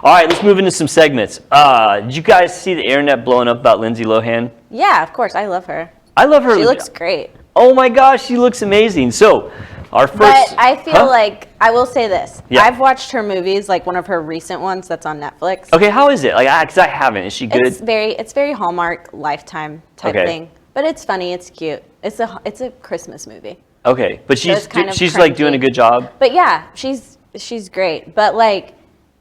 All right, let's move into some segments. Did you guys see the internet blowing up about Lindsay Lohan? Yeah, of course. I love her. I love her. She looks great. Oh my gosh, she looks amazing. So, our first. But I feel like, I will say this. Yeah. I've watched her movies, like one of her recent ones that's on Netflix. Okay, how is it? Like, because I haven't. Is she good? It's very Hallmark, Lifetime type thing. But it's funny. It's cute. It's a Christmas movie. Okay, but she's kind of like doing a cringy. good job. But yeah, she's great. But like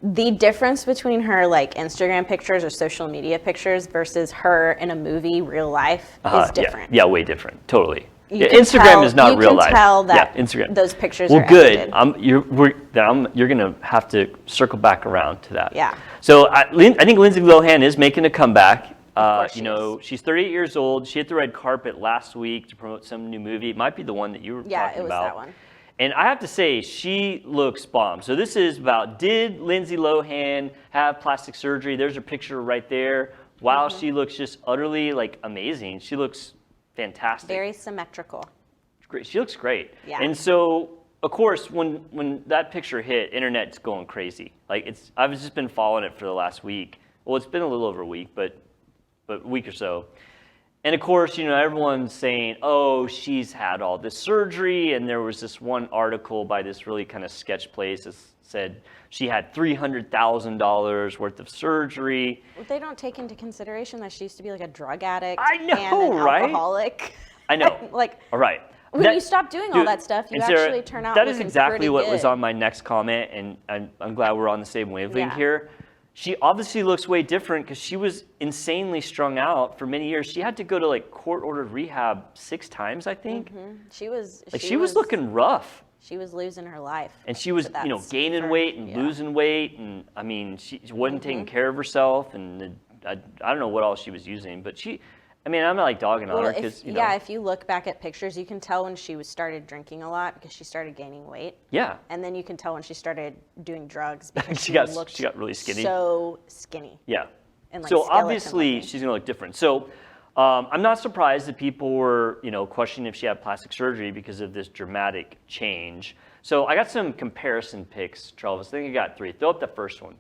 the difference between her like Instagram pictures or social media pictures versus her in a movie, real life, is different. Yeah, way different. Totally. You can Instagram tell- is not real life. You can tell that Instagram. those pictures well, are good. edited. You're gonna have to circle back around to that. Yeah. So I think Lindsay Lohan is making a comeback. course You know, she's 38 years old. She hit the red carpet last week to promote some new movie. It might be the one that you were talking about. Yeah, it was that one. And I have to say, she looks bomb. So this is about, did Lindsay Lohan have plastic surgery? There's her picture right there. Wow, she looks just utterly like amazing. She looks fantastic. Very symmetrical. Great. She looks great. Yeah. And so, of course, when that picture hit, internet's going crazy. Like I've just been following it for the last week. Well, it's been a little over a week, but a week or so. And of course, you know, everyone's saying, oh, she's had all this surgery. And there was this one article by this really kind of sketch place that said she had $300,000 worth of surgery. Well, they don't take into consideration that she used to be like a drug addict I know, and an right? alcoholic. I know. Like, all right. when you stop doing all that stuff, you Sarah, actually turn out that is looking exactly pretty what good. was on my next comment, and I'm glad we're on the same wavelength Yeah. here. She obviously looks way different because she was insanely strung out for many years. She had to go to like court-ordered rehab 6 times, I think. She was looking rough. She was losing her life. And she was, But that's gaining weight and losing weight, and I mean, she wasn't taking care of herself, and I don't know what else she was using, but I'm not like dogging on her because if you look back at pictures, you can tell when she started drinking a lot because she started gaining weight. Yeah. And then you can tell when she started doing drugs because she got really skinny. So skinny. Yeah. And, like, so skeleton obviously looking. she's gonna look different. So I'm not surprised that people were, questioning if she had plastic surgery because of this dramatic change. So I got some comparison pics, Travis. I think I got 3. Throw up the first one.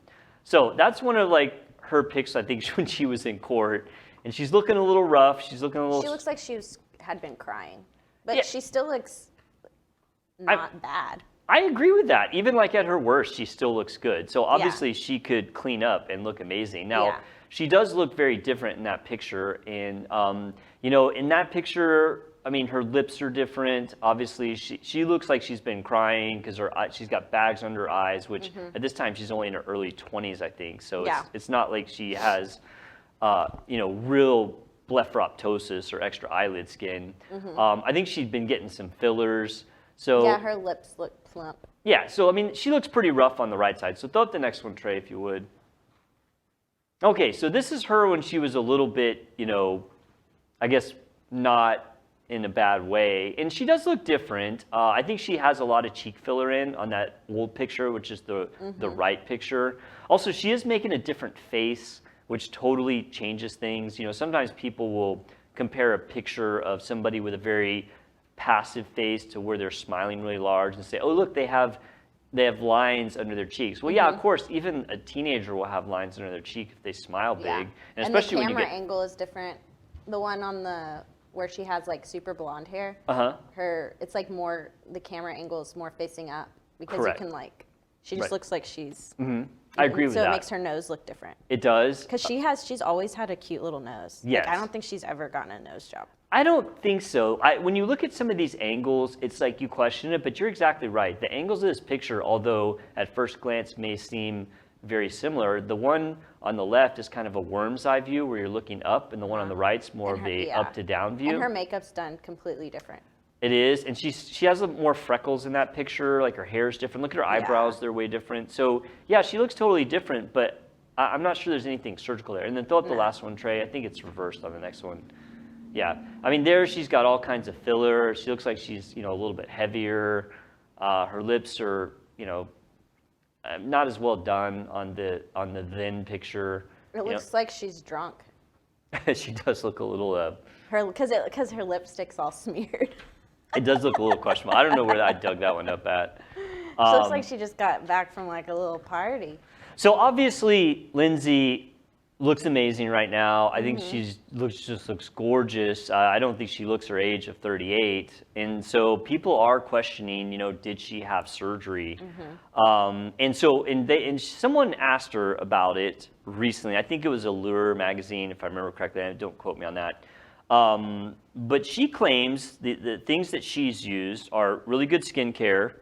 So that's one of like her pics, I think, when she was in court. And she's looking a little rough. She's looking a little. She looks like had been crying, but Yeah. she still looks not bad. I agree with that. Even like at her worst, she still looks good. So obviously she could clean up and look amazing. Now, she does look very different in that picture. And, in that picture, I mean, her lips are different. Obviously, she looks like she's been crying because she's got bags under her eyes, which at this time she's only in her early 20s, I think. So it's not like she has, real blepharoptosis or extra eyelid skin. I think she'd been getting some fillers. So Yeah, her lips look plump. yeah, so I mean, she looks pretty rough on the right side. So throw up the next one, Trey, if you would. Okay, so this is her when she was a little bit, I guess not in a bad way. And she does look different. I think she has a lot of cheek filler on that old picture, which is the right picture. Also, she is making a different face, which totally changes things. Sometimes people will compare a picture of somebody with a very passive face to where they're smiling really large and say, oh, look, they have lines under their cheeks. Well, yeah, of course, even a teenager will have lines under their cheek if they smile big. And especially the when you camera get angle is different. The one on where she has like super blonde hair. It's like more, the camera angle is more facing up because Correct. you can she just looks like she's. I agree with that. So it makes her nose look different. It does. Because she's always had a cute little nose. Yes. I don't think she's ever gotten a nose job. I don't think so. When you look at some of these angles, it's like you question it, but you're exactly right. The angles of this picture, although at first glance may seem very similar, the one on the left is kind of a worm's eye view where you're looking up, and the one on the right's more of a up to down view. And her makeup's done completely different. It is, and she has more freckles in that picture. Like her hair's different. Look at her eyebrows; they're way different. So yeah, she looks totally different. But I'm not sure there's anything surgical there. And then throw up the last one, Trey. I think it's reversed on the next one. Yeah, I mean there she's got all kinds of filler. She looks like she's a little bit heavier. Her lips are not as well done on the then picture. It looks like she's drunk. She does look a little. Because her lipstick's all smeared. It does look a little questionable. I don't know where I dug that one up at. She looks like she just got back from like a little party. So obviously, Lindsay looks amazing right now. I think she looks gorgeous. I don't think she looks her age of 38. And so people are questioning, did she have surgery? And someone asked her about it recently. I think it was Allure magazine, if I remember correctly. Don't quote me on that. But she claims the things that she's used are really good skincare,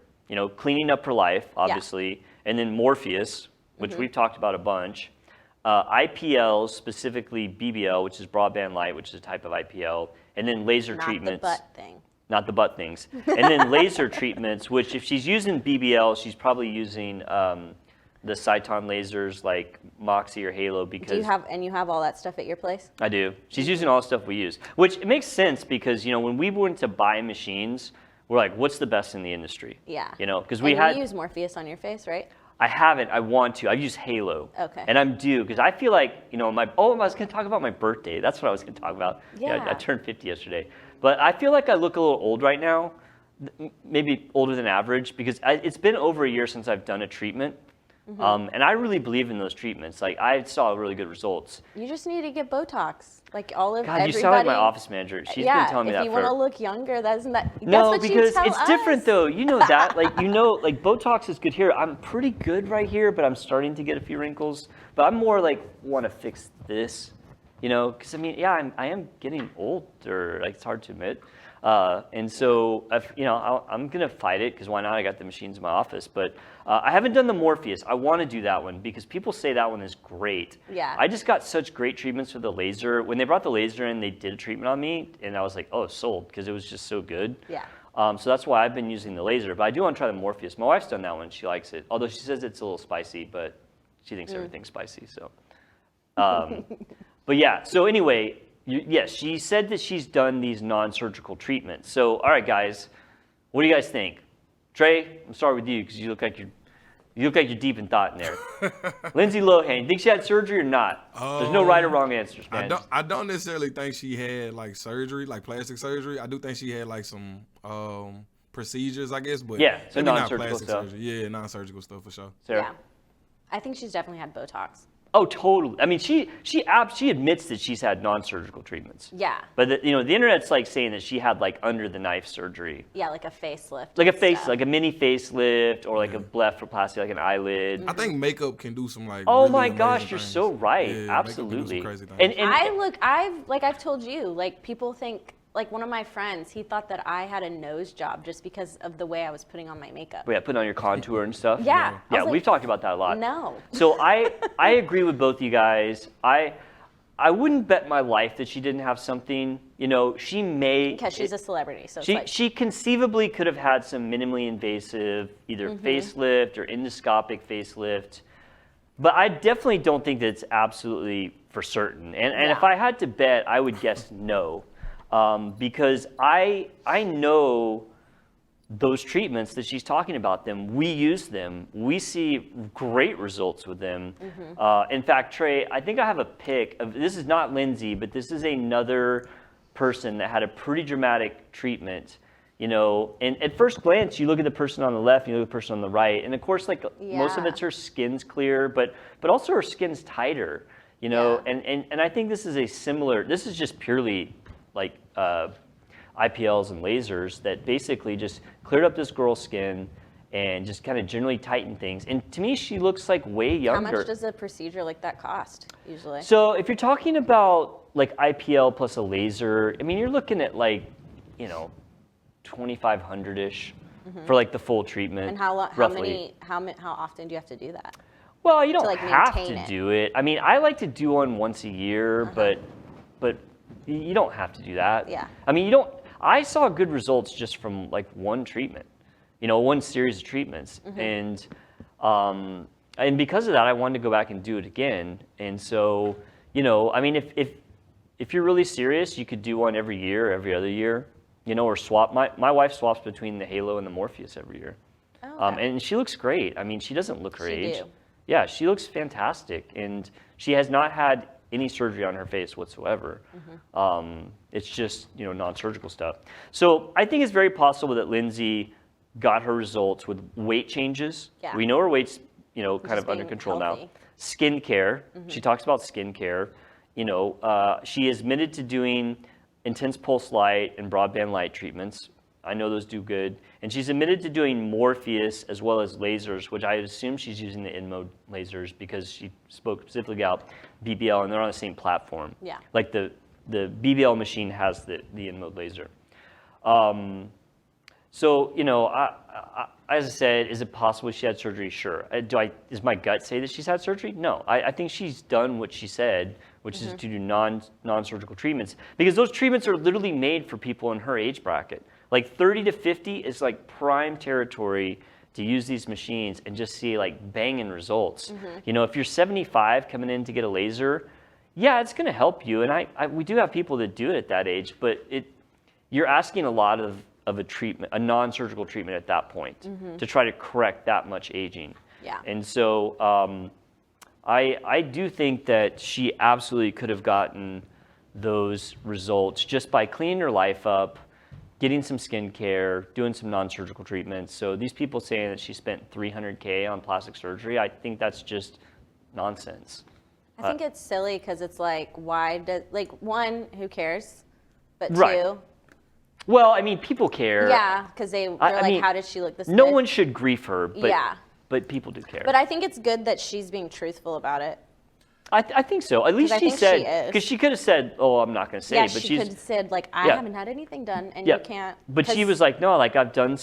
cleaning up her life, obviously, and then Morpheus, which we've talked about a bunch. IPL, specifically BBL, which is broadband light, which is a type of IPL, and then laser treatments. Not the butt thing. Not the butt things. And then laser treatments, which if she's using BBL, she's probably using the Cyton lasers like Moxie or Halo because... You have all that stuff at your place? I do. She's using all the stuff we use, which it makes sense because, when we went to buy machines, we're like, what's the best in the industry? Yeah. Because you use Morpheus on your face, right? I haven't. I want to. I've used Halo. Okay. And I'm due because I feel like, I was going to talk about my birthday. That's what I was going to talk about. Yeah. I turned 50 yesterday. But I feel like I look a little old right now, maybe older than average, because it's been over a year since I've done a treatment. And I really believe in those treatments. Like, I saw really good results. You just need to get Botox. Like everybody. You sound like my office manager. She's been telling me that if you want to look younger, that's what because you tell it's us. different though. You know that. Like Botox is good here. I'm pretty good right here, but I'm starting to get a few wrinkles. But I'm more like want to fix this, because I am getting older. Like, it's hard to admit. And so, I'm going to fight it because why not? I got the machines in my office. But I haven't done the Morpheus. I want to do that one because people say that one is great. Yeah. I just got such great treatments with the laser. When they brought the laser in, they did a treatment on me. And I was like, oh, sold, because it was just so good. Yeah. So that's why I've been using the laser. But I do want to try the Morpheus. My wife's done that one. She likes it. Although she says it's a little spicy, but she thinks everything's spicy. So, but yeah. So anyway... Yes, she said that she's done these non-surgical treatments. So, all right, guys, what do you guys think? Trey, I'm starting with you because you look like you're deep in thought in there. Lindsay Lohan, you think she had surgery or not? There's no right or wrong answers, man. I don't necessarily think she had like surgery, like plastic surgery. I do think she had like some procedures, I guess, but yeah, so maybe non-surgical not plastic stuff. surgery. Yeah, non-surgical stuff for sure. Sarah? Yeah. I think she's definitely had Botox. Oh, totally. I mean, she admits that she's had non-surgical treatments. Yeah. But the internet's like saying that she had like under the knife surgery. Yeah, like a facelift. Like a mini facelift or like a blepharoplasty, like an eyelid. I think makeup can do some like. Oh really my amazing gosh, you're things. so right. Yeah, Absolutely. makeup can do some crazy things. I've told you, like people think, like one of my friends, he thought that I had a nose job just because of the way I was putting on my makeup. Yeah, putting on your contour and stuff. Yeah. Yeah, we've talked about that a lot. No. So I agree with both you guys. I wouldn't bet my life that she didn't have something. She may, because she's a celebrity. So she conceivably could have had some minimally invasive either facelift or endoscopic facelift. But I definitely don't think that it's absolutely for certain. And if I had to bet, I would guess no. Because I know those treatments that she's talking about them. We use them. We see great results with them. In fact, Trey, I think I have a pic of, this is not Lindsay, but this is another person that had a pretty dramatic treatment. And at first glance, you look at the person on the left, and you look at the person on the right, and of course, most of it's her skin's clear, but also her skin's tighter. And I think this is this is just purely like IPLs and lasers that basically just cleared up this girl's skin and just kind of generally tightened things. And to me, she looks like way younger. How much does a procedure like that cost usually? So if you're talking about like IPL plus a laser, I mean, you're looking at like, $2,500-ish for like the full treatment. And how often do you have to do that? Well, you don't like have maintain to it? do it. I mean, I like to do one once a year, but you don't have to do that. Yeah. I mean, I saw good results just from like one treatment, one series of treatments. And because of that, I wanted to go back and do it again. And so, I mean, if you're really serious, you could do one every year, every other year, or swap. My wife swaps between the Halo and the Morpheus every year. Oh, okay. And she looks great. I mean, she doesn't look her age. Do. Yeah, she looks fantastic. And she has not had any surgery on her face whatsoever. It's just, non-surgical stuff. So I think it's very possible that Lindsay got her results with weight changes. Yeah. We know her weight's, you know, kind of under control healthy. now. Skincare. She talks about skincare. You know, she is admitted to doing intense pulse light and broadband light treatments. I know those do good. And she's admitted to doing Morpheus as well as lasers, which I assume she's using the in-mode lasers because she spoke specifically about BBL, and they're on the same platform. Yeah. Like the BBL machine has the in-mode laser. So, you know, as I said, is it possible she had surgery? Sure. Does my gut say that she's had surgery? No. I think she's done what she said, which is to do non-surgical treatments, because those treatments are literally made for people in her age bracket. Like 30 to 50 is like prime territory to use these machines and just see like banging results. You know, if you're 75 coming in to get a laser, yeah, it's going to help you. And we do have people that do it at that age, but you're asking a lot of a treatment, a non-surgical treatment at that point to try to correct that much aging. Yeah. And so I do think that she absolutely could have gotten those results just by cleaning her life up, getting some skincare, doing some non-surgical treatments. So these people saying that she spent $300K on plastic surgery, I think that's just nonsense. I think it's silly because it's like, why does, like, one, who cares? But Right. two, Well, I mean, people care. yeah, because they're I like, mean, how did she look this No good? one should grief her, but, Yeah. but people do care. But I think it's good that she's being truthful about it. I think so. At least 'Cause I she think said, she is. because she could have said, "Oh, I'm not going to say," Yeah, but she she's could have said, like, I Yeah. haven't had anything done, and yeah. you can't. But she 'cause- was like, "No, like I've done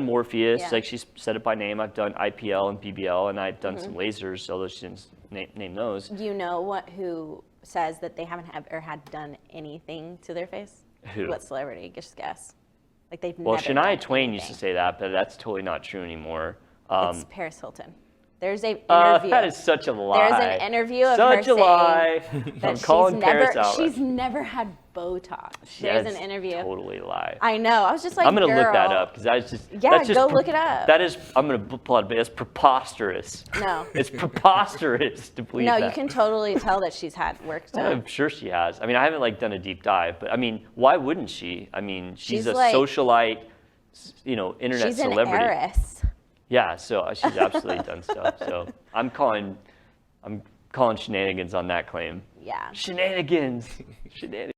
Morpheus, Yeah. like she said it by name. I've done IPL and BBL, and I've done Mm-hmm. some lasers, although she didn't name those." You know who says that they haven't ever had done anything to their face? Who? What celebrity? Just guess. Like they've Well, never Shania done Twain used to anything. say that, but that's totally not true anymore. It's Paris Hilton. There's an interview. That is such a lie. There's an interview of such her a lie. saying I'm that calling Paris out. she's never had Botox. There's an interview. Totally a lie. I know. I was just like, I'm gonna look that girl. up because that's just Yeah, that's just go look it up. That is, I'm gonna pull it, but it's preposterous. No. It's preposterous to believe No, that. you can totally tell that she's had work done. I'm sure she has. I mean, I haven't like done a deep dive, but I mean, why wouldn't she? I mean, she's a like- socialite, you know, internet She's an celebrity. heiress. Yeah, so she's absolutely done stuff. So I'm calling shenanigans on that claim. Yeah. Shenanigans. Shenanigans.